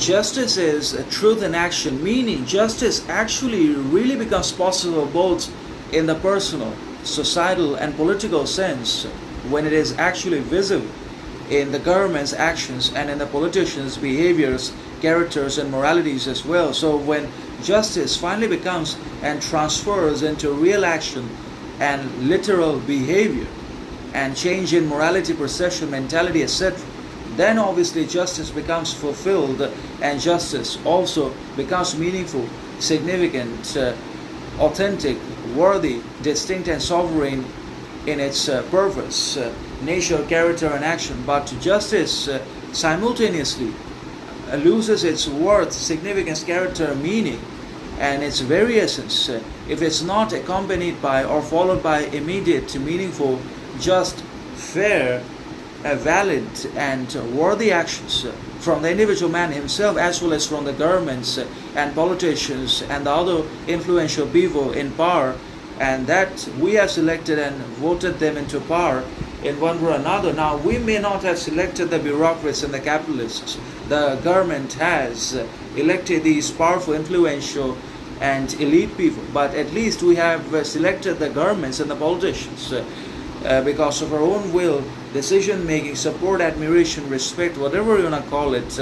justice is truth in action, meaning justice actually really becomes possible both in the personal, societal, and political sense when it is actually visible in the government's actions and in the politicians' behaviors, characters, and moralities as well. So when justice finally becomes and transfers into real action and literal behavior and change in morality, perception, mentality, etc., then obviously justice becomes fulfilled and justice also becomes meaningful, significant, authentic, worthy, distinct, and sovereign in its purpose, nature, character, and action. But justice simultaneously loses its worth, significance, character, meaning, and its very essence if it's not accompanied by or followed by immediate, meaningful, just, fair, valid, and worthy actions from the individual man himself, as well as from the governments and politicians and the other influential people in power, and that we have selected and voted them into power in one way or another. Now, we may not have selected the bureaucrats and the capitalists. The government has elected these powerful, influential, and elite people, but at least we have selected the governments and the politicians because of our own will, decision making, support, admiration, respect, whatever you want to call it.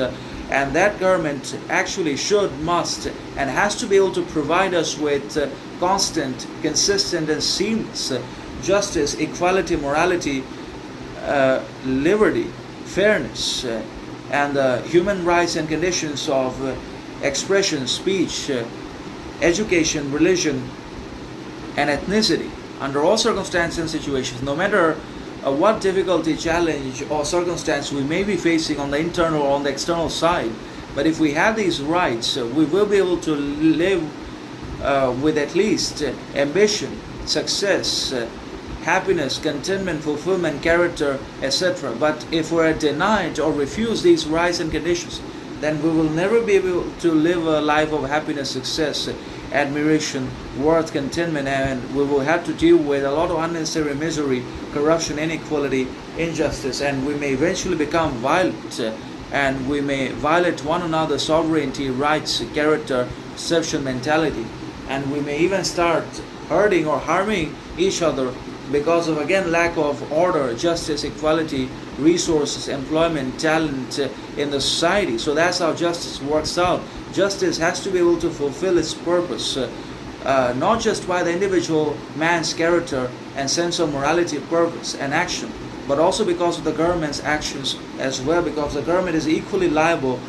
And that government actually should, must, and has to be able to provide us with constant, consistent, and seamless justice, equality, morality, liberty, fairness, and human rights and conditions of expression, speech, education, religion, and ethnicity under all circumstances and situations, no matter what difficulty, challenge, or circumstance we may be facing on the internal or on the external side. But if we have these rights, we will be able to live with at least ambition, success, happiness, contentment, fulfillment, character, etc. But if we are denied or refuse these rights and conditions, then we will never be able to live a life of happiness, success, admiration, worth, contentment, and we will have to deal with a lot of unnecessary misery, corruption, inequality, injustice, and we may eventually become violent, and we may violate one another's sovereignty, rights, character, perception, mentality, and we may even start hurting or harming each other because of, again, lack of order, justice, equality, resources, employment, talent in the society. So that's how justice works out. Justice has to be able to fulfill its purpose, not just by the individual man's character and sense of morality, purpose, and action, but also because of the government's actions as well, because the government is equally liable